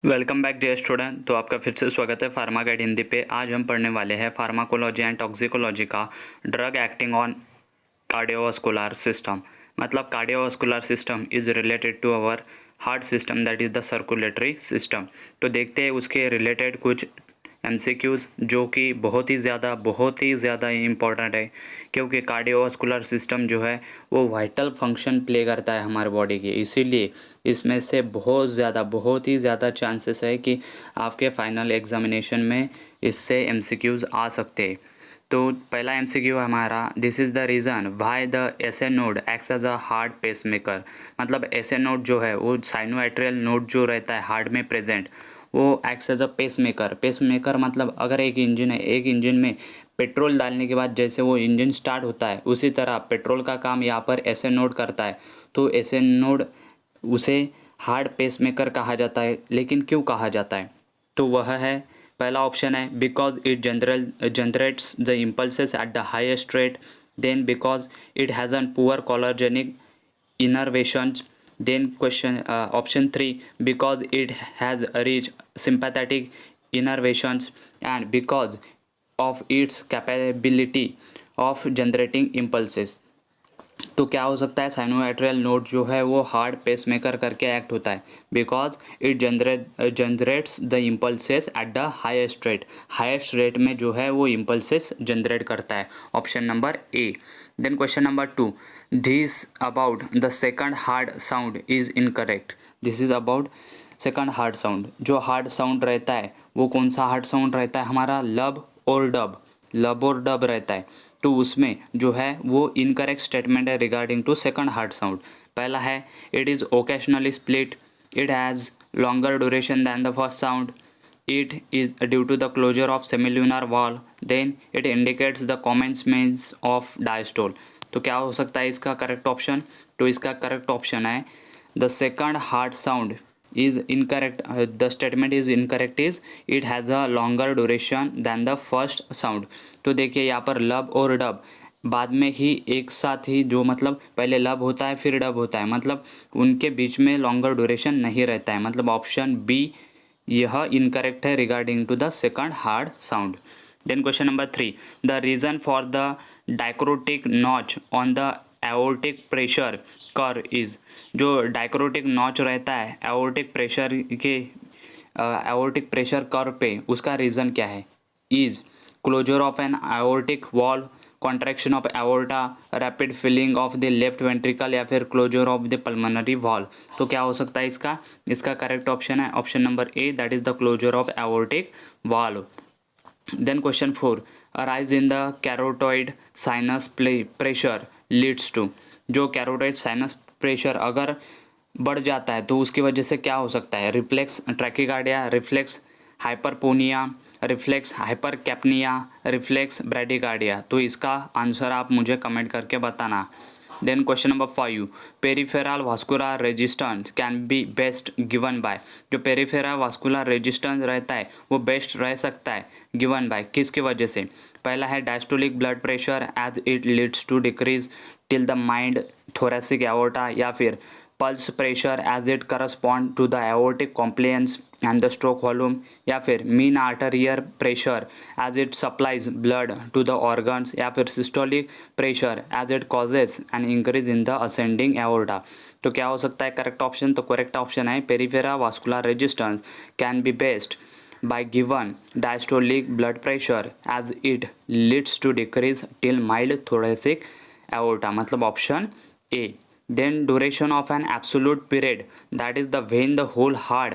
Welcome back dear student. तो आपका फिर से स्वागत है फार्मा गाइड हिंदी पे। आज हम पढ़ने वाले हैं फार्माकोलॉजी एंड टॉक्सिकोलॉजी का drug acting on cardiovascular system. मतलब cardiovascular system is related to our heart system, that is the circulatory system. तो देखते हैं उसके रिलेटेड कुछ एमसीक्यूज़ जो कि बहुत ही ज़्यादा इम्पॉर्टेंट है, क्योंकि कार्डियोवास्कुलर सिस्टम जो है वो वाइटल फंक्शन प्ले करता है हमारे बॉडी के। इसीलिए इसमें से बहुत ही ज़्यादा चांसेस है कि आपके फाइनल एग्जामिनेशन में इससे एमसीक्यूज़ आ सकते हैं। तो पहला एमसीक्यू हमारा, this is the reason why the SA node acts as a heart pacemaker. मतलब एसए नोड जो है वो साइनोएट्रियल नोड जो रहता है हार्ट में प्रेजेंट, वो acts as a pacemaker. Pacemaker मतलब अगर एक इंजन है, एक इंजन में पेट्रोल डालने के बाद जैसे वो इंजन स्टार्ट होता है, उसी तरह पेट्रोल का काम यहाँ पर एसए नोड करता है। तो एसए नोड उसे हार्ट पेसमेकर कहा जाता है। लेकिन क्यों कहा जाता है? तो वह है, पहला ऑप्शन है because it generates the impulses at the highest rate, then because it has an poor कोलर्जेनिक innervations, then question option 3, because it has rich sympathetic innervations, and because of its capability of generating impulses। तो क्या हो सकता है? Sinoatrial node जो है वो heart pacemaker करके एक्ट होता है, because it generates the impulses at the highest rate में जो है वो इम्पल्सेस जनरेट करता है। Option number A. Then question number 2, this about the second heart sound is incorrect. This is about second heart sound. जो heart sound रहता है वो कौन सा हार्ड साउंड रहता है? हमारा लब और डब रहता है। तो उसमें जो है वो इनकरेक्ट स्टेटमेंट है regarding to second heart sound. पहला है, it is occasionally split, it has longer duration than the first sound, it is due to the closure of semilunar valve, then it indicates the commencement of diastole। तो क्या हो सकता है इसका correct option? तो इसका करेक्ट ऑप्शन है the second heart sound is incorrect, the statement is incorrect is it has a longer duration than the first sound। तो देखिए यहाँ पर लब और डब बाद में ही एक साथ ही, जो मतलब पहले लब होता है फिर डब होता है, मतलब उनके बीच में लॉन्गर ड्यूरेशन नहीं रहता है। मतलब ऑप्शन बी यह इनकरेक्ट है regarding to the second heart sound. Then question number 3, the reason for the dicrotic notch on the aortic pressure curve is. जो डाइक्रोटिक नॉच रहता है एओर्टिक प्रेशर कर्व पे, उसका रीज़न क्या है? Is closure of an aortic valve, contraction of aorta, rapid filling of the left ventricle, या फिर closure of the pulmonary valve. तो क्या हो सकता है इसका? इसका करेक्ट ऑप्शन है option number A, that is the closure of aortic valve. Then question 4, a rise in the carotid sinus pressure leads to. जो कैरोटॉइड साइनस प्रेशर अगर बढ़ जाता है तो उसकी वजह से क्या हो सकता है? Reflex tachycardia, reflex hyperpnoea, reflex hypercapnia, reflex bradycardia. तो इसका आंसर आप मुझे कमेंट करके बताना। Then question number 5, peripheral vascular resistance can be best given by. जो पेरिफेरल वास्कुलर रेजिस्टेंस रहता है वो बेस्ट रह सकता है गिवन बाय किसकी वजह से? पहला है diastolic blood pressure as it leads to decrease till the mid thoracic aorta, या फिर pulse pressure as it correspond to the aortic compliance and the stroke volume, या फिर mean arterial pressure as it supplies blood to the organs, या फिर systolic pressure as it causes an increase in the ascending aorta. तो क्या हो सकता है correct option? तो करेक्ट ऑप्शन है peripheral vascular resistance can be best by given diastolic blood pressure as it leads to decrease till mild thoracic aorta। मतलब option A. then duration of an absolute period, that is the when the whole heart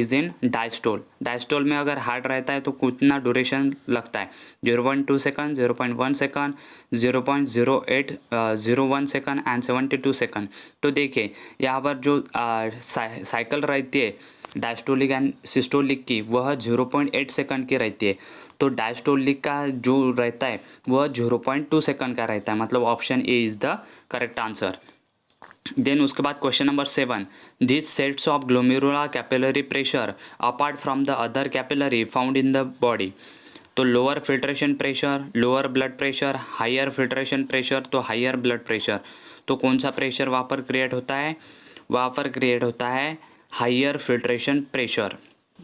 is in diastole में अगर heart रहता है तो कितना duration लगता है? 0.2 second, 0.1 second, 0.0801 second and 72 second. तो देखिए यहाँ पर जो साइकिल रहती है डायस्टोलिक एंड सिस्टोलिक की, वह 0.8 सेकंड की रहती है। तो डायस्टोलिक का जो रहता है वह 0.2 सेकंड का रहता है। मतलब option A is the correct answer. Then उसके बाद question number 7, this sets of glomerular capillary pressure apart from the other capillary found in the body. तो lower filtration pressure, lower blood pressure, higher filtration pressure, तो higher blood pressure. तो कौन सा pressure वहाँ पर create होता है? वहाँ पर क्रिएट होता है हायर फिल्ट्रेशन प्रेशर।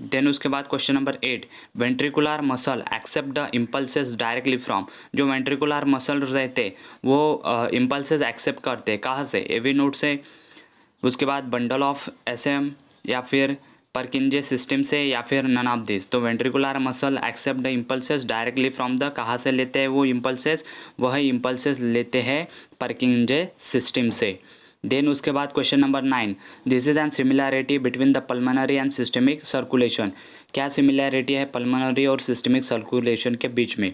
देन उसके बाद question number 8, ventricular muscle accept the impulses directly from, जो वेंट्रिकुलर मसल रहते वो इम्पल्सेस एक्सेप्ट करते कहाँ से, एवी नोड से, उसके बाद बंडल ऑफ एसएम, या फिर परकिंजे सिस्टम से, या फिर नन ऑफ दिस। तो ventricular muscle accept the impulses directly from the, कहाँ से लेते हैं वो इम्पल्सेस, वह इम्पल्सेस लेते हैं परकिंजे सिस्टम से। देन उसके बाद question number 9, this is an similarity between the pulmonary and systemic circulation, क्या सिमिलैरिटी है पल्मोनरी और सिस्टमिक सर्कुलेशन के बीच में,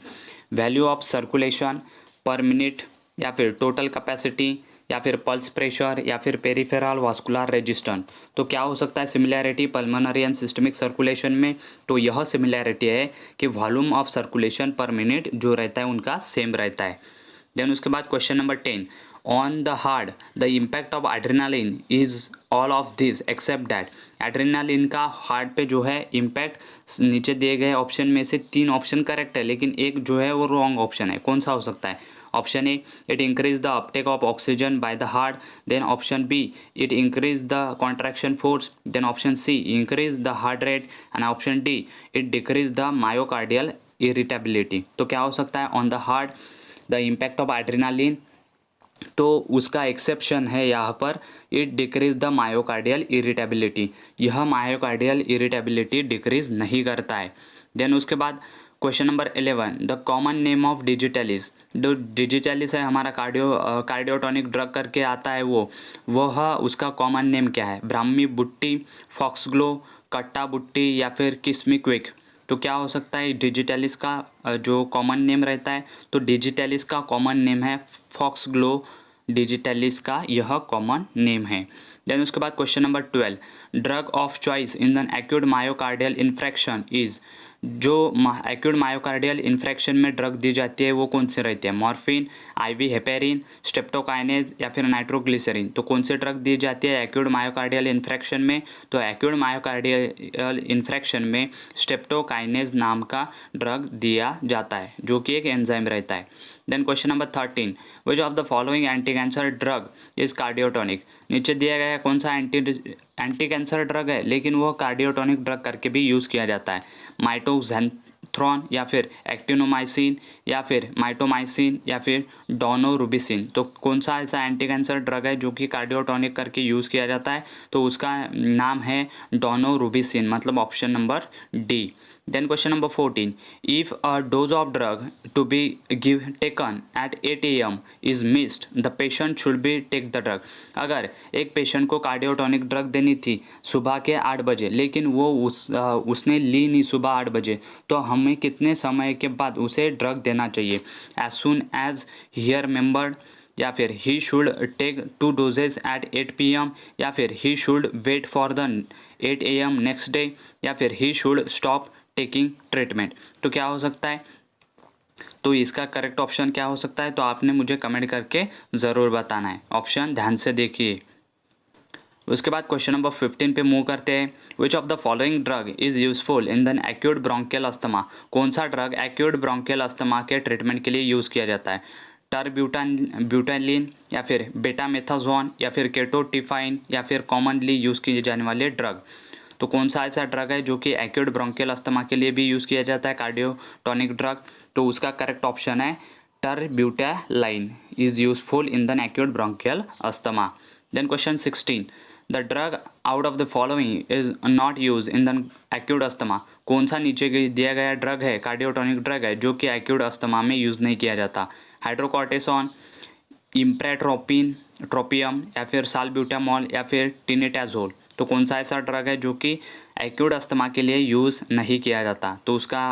वैल्यू ऑफ सर्कुलेशन पर मिनट, या फिर टोटल कैपेसिटी, या फिर पल्स प्रेशर, या फिर पेरिफेरल वास्कुलर रेजिस्टेंस। तो क्या हो सकता है similarity pulmonary and systemic circulation में, तो यह सिमिलैरिटी है कि वॉल्यूम ऑफ सर्कुलेशन पर मिनट जो रहता है उनका सेम रहता है। देन उसके बाद question number 10, on the heart the impact of adrenaline is all of this except that, adrenaline का हार्ट पे जो है इम्पैक्ट नीचे दिए गए ऑप्शन में से 3 ऑप्शन करेक्ट है, लेकिन एक जो है वो रॉन्ग ऑप्शन है। कौन सा हो सकता है, option A, it increase the uptake of oxygen by the heart, then option B, it increase the contraction force, then option C, increase the heart rate, and option D, it decrease the myocardial irritability. तो क्या हो सकता है, on the heart the impact of adrenaline, तो उसका exception है यहाँ पर, it decrease the myocardial irritability, यह मायोकार्डियल इरिटेबिलिटी डिक्रीज नहीं करता है। देन उसके बाद question number 11, the common name of digitalis, जो डिजिटलिस है हमारा कार्डियोटॉनिक ड्रग करके आता है वह उसका कॉमन नेम क्या है, ब्राह्मी बुट्टी, फॉक्सग्लो, कट्टा बुट्टी, या फिर किस्मिक्विक। तो क्या हो सकता है डिजिटलिस का जो कॉमन नेम रहता है, तो डिजिटलिस का कॉमन नेम है फॉक्सग्लो, डिजिटलिस का यह कॉमन नेम है। देन उसके बाद question number 12, drug of choice in the acute myocardial infarction is, जो एक्यूट मायोकार्डियल इन्फ्रैक्शन में ड्रग दी जाती है वो कौन से रहती है, मॉर्फिन, आईवी हेपेरिन, स्ट्रेप्टोकाइनेज, या फिर नाइट्रोग्लिसरीन। तो कौन से ड्रग दी जाती है एक्यूट मायोकार्डियल इन्फ्रैक्शन में, तो एक्यूट मायोकार्डियल इन्फ्रैक्शन में स्ट्रेप्टोकाइनेज नाम का ड्रग दिया जाता है, जो कि एक एंजाइम रहता है। Then question number 13, which of the following anti cancer drug is cardiotonic, नीचे दिया गया है कौन सा एंटी कैंसर ड्रग है, लेकिन वो कार्डियोटॉनिक ड्रग करके भी यूज़ किया जाता है, माइटोजेंथ्रॉन, या फिर एक्टिनोमाइसिन, या फिर माइटोमाइसिन, या फिर डोनोरुबिसिन। तो कौन सा ऐसा एंटी कैंसर ड्रग है जो कि कार्डियोटॉनिक करके यूज़ किया जाता है, तो उसका नाम है डोनोरुबिसिन, मतलब option number D. Then question number 14, if a dose of drug to be taken at 8 AM is missed, the patient should be take the drug। अगर एक पेशेंट को कार्डियोटॉनिक ड्रग देनी थी सुबह के 8 बजे, लेकिन वो उसने ली नहीं सुबह 8 बजे, तो हमें कितने समय के बाद उसे ड्रग देना चाहिए, as soon as he remembered, या फिर he should take 2 doses at 8 PM, या फिर he should wait for the 8 AM next day, या फिर he should stop taking treatment. तो क्या हो सकता है, तो इसका करेक्ट ऑप्शन क्या हो सकता है, तो आपने मुझे कमेंट करके ज़रूर बताना है, ऑप्शन ध्यान से देखिए। उसके बाद क्वेश्चन नंबर 15 पे मूव करते हैं, विच of the following drug is useful in the acute bronchial asthma, कौन सा ड्रग एक्यूट ब्रोंकियल अस्थमा के ट्रीटमेंट के लिए यूज़ किया जाता है, टरब्यूटैलिन, या फिर बेटामेथाजोन, या फिर केटोटिफाइन, या फिर कॉमनली यूज़ किए जाने वाले ड्रग। तो कौन सा ऐसा ड्रग है जो कि एक्यूट ब्रोंकियल अस्थमा के लिए भी यूज़ किया जाता है कार्डियोटॉनिक ड्रग, तो उसका करेक्ट ऑप्शन है terbutaline is useful in the acute bronchial asthma. Then question 16, the drug out of the following is not use in the acute asthma, कौन सा नीचे दिया गया ड्रग है कार्डियोटॉनिक ड्रग है जो कि एक्यूट अस्थमा में यूज़ नहीं किया जाता, हाइड्रोकॉर्टिसोन, इम्प्रेट्रोपिन ट्रोपियम, या फिर साल्ब्यूटामॉल, या फिर टिनिटाजोल। तो कौन सा ऐसा ड्रग है जो कि एक्यूट अस्थमा के लिए यूज़ नहीं किया जाता, तो उसका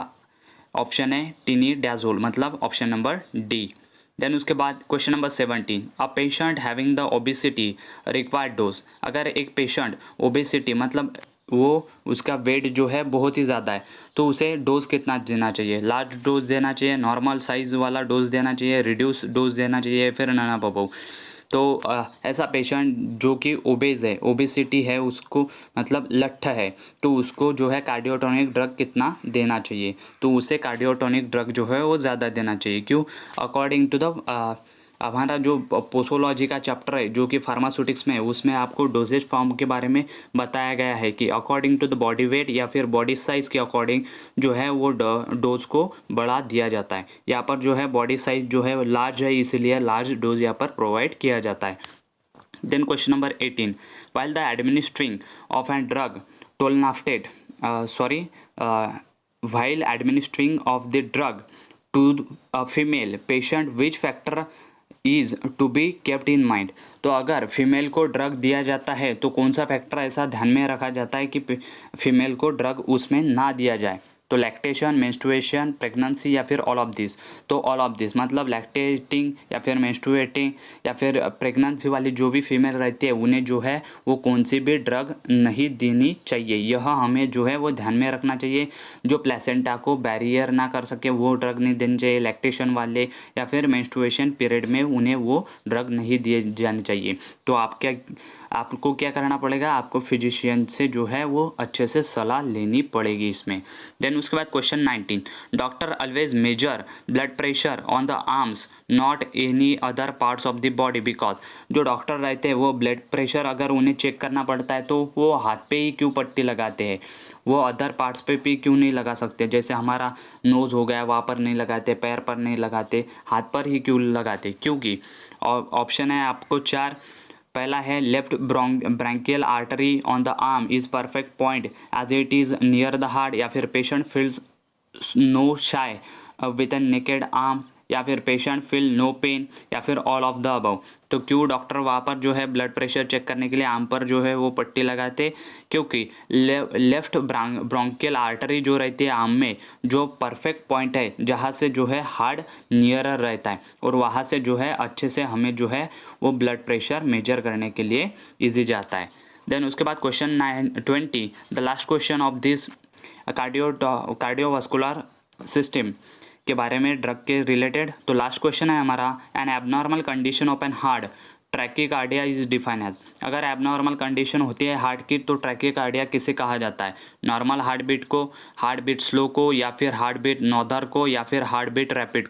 ऑप्शन है टिनिडाजोल, मतलब ऑप्शन नंबर डी। देन उसके बाद question number 17, a patient having the obesity required dose, अगर एक पेशेंट ओबेसिटी मतलब वो उसका वेट जो है बहुत ही ज़्यादा है, तो उसे डोज कितना देना चाहिए, लार्ज डोज देना चाहिए, नॉर्मल साइज़ वाला डोज देना चाहिए, रिड्यूस डोज देना चाहिए, फिर नाना बबू। तो ऐसा पेशेंट जो कि ओबेज है, ओबेसिटी है, उसको मतलब लट्ठ है, तो उसको जो है कार्डियोटॉनिक ड्रग कितना देना चाहिए, तो उसे कार्डियोटॉनिक ड्रग जो है वो ज़्यादा देना चाहिए। क्यों, अकॉर्डिंग टू द हमारा जो पोसोलॉजी का चैप्टर है जो कि फार्मास्यूटिक्स में है, उसमें आपको डोजेज फॉर्म के बारे में बताया गया है कि according to the body weight या फिर बॉडी साइज़ के अकॉर्डिंग जो है वो डोज को बढ़ा दिया जाता है। यहाँ पर जो है बॉडी साइज जो है लार्ज है, इसीलिए लार्ज डोज यहाँ पर प्रोवाइड किया जाता है। Then question number 18. While the administering of a drug tolnaftate, while administering of the drug to a female patient, which factor is to be kept in mind? तो अगर female को drug दिया जाता है तो कौन सा फैक्टर ऐसा ध्यान में रखा जाता है कि फीमेल को ड्रग उसमें ना दिया जाए? तो लैक्टेशन, मेंस्ट्रुएशन, प्रेगनेंसी या फिर ऑल ऑफ दिस। तो ऑल ऑफ दिस मतलब लैक्टेटिंग या फिर मेंस्ट्रुएटिंग या फिर प्रेगनेंसी वाली जो भी फीमेल रहती है उन्हें जो है वो कौन सी भी ड्रग नहीं देनी चाहिए, यह हमें जो है वो ध्यान में रखना चाहिए। जो प्लेसेंटा को बैरियर ना कर सके वो ड्रग नहीं देनी चाहिए, लैक्टेशन वाले या फिर मेंस्ट्रुएशन पीरियड में उन्हें वो ड्रग नहीं दिए जाने चाहिए। तो आपको क्या करना पड़ेगा, आपको फिजिशियन से जो है वो अच्छे से सलाह लेनी पड़ेगी इसमें। देन उसके बाद question 19, doctor always major blood pressure on the arms not any other parts of the body, because जो डॉक्टर रहते हैं वो ब्लड प्रेशर अगर उन्हें चेक करना पड़ता है तो वो हाथ पे ही क्यों पट्टी लगाते हैं, वो अदर पार्ट्स पे भी क्यों नहीं लगा सकते? जैसे हमारा नोज़ हो गया वहाँ पर नहीं लगाते, पैर पर नहीं लगाते, हाथ पर ही क्यों लगाते? क्योंकि ऑप्शन है आपको 4। पहला है left brachial artery on the arm is perfect point as it is near the heart, या फिर patient feels no shy with an naked arm, या फिर पेशेंट फील नो पेन, या फिर ऑल ऑफ द अबव। तो क्यों doctor वहाँ पर जो है ब्लड प्रेशर चेक करने के लिए आर्म पर जो है वो पट्टी लगाते? क्योंकि लेफ्ट ब्रोंकियल आर्टरी जो रहती है आर्म में जो परफेक्ट पॉइंट है जहाँ से जो है हार्ट नियरर रहता है और वहाँ से जो है अच्छे से हमें जो है वो ब्लड प्रेशर मेजर करने के लिए ईजी जाता है। देन उसके बाद question 20, the last question of this cardiovascular system के बारे में ड्रग के रिलेटेड। तो लास्ट क्वेश्चन है हमारा, an abnormal condition of an heart tachycardia is define as. अगर एबनॉर्मल कंडीशन होती है हार्ट की तो ट्रैकीकार्डिया किसे कहा जाता है? नॉर्मल हार्ट बीट को, हार्ट बीट स्लो को, या फिर हार्ट बीट नॉर्दर को, या फिर हार्ट बीट रैपिड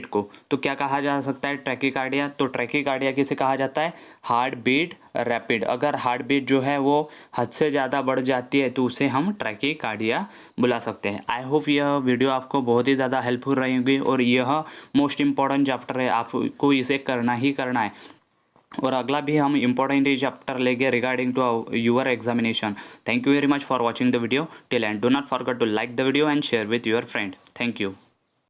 को। तो क्या कहा जा सकता है ट्रैकीकार्डिया? तो ट्रैकीकार्डिया किसे कहा जाता है? Heart beat rapid. अगर हार्ट बीट जो है वो हद से ज़्यादा बढ़ जाती है तो उसे हम ट्रैकीकार्डिया बुला सकते हैं। आई होप यह वीडियो आपको बहुत ही ज़्यादा हेल्पफुल रहेगी और यह मोस्ट इम्पॉर्टेंट चैप्टर है, आपको इसे करना ही करना है। और अगला भी हम इम्पोर्टेंट चैप्टर लेंगे regarding to your examination. Thank you very much for watching the video till end. Do not forget to like the video and share with your friend. Thank you.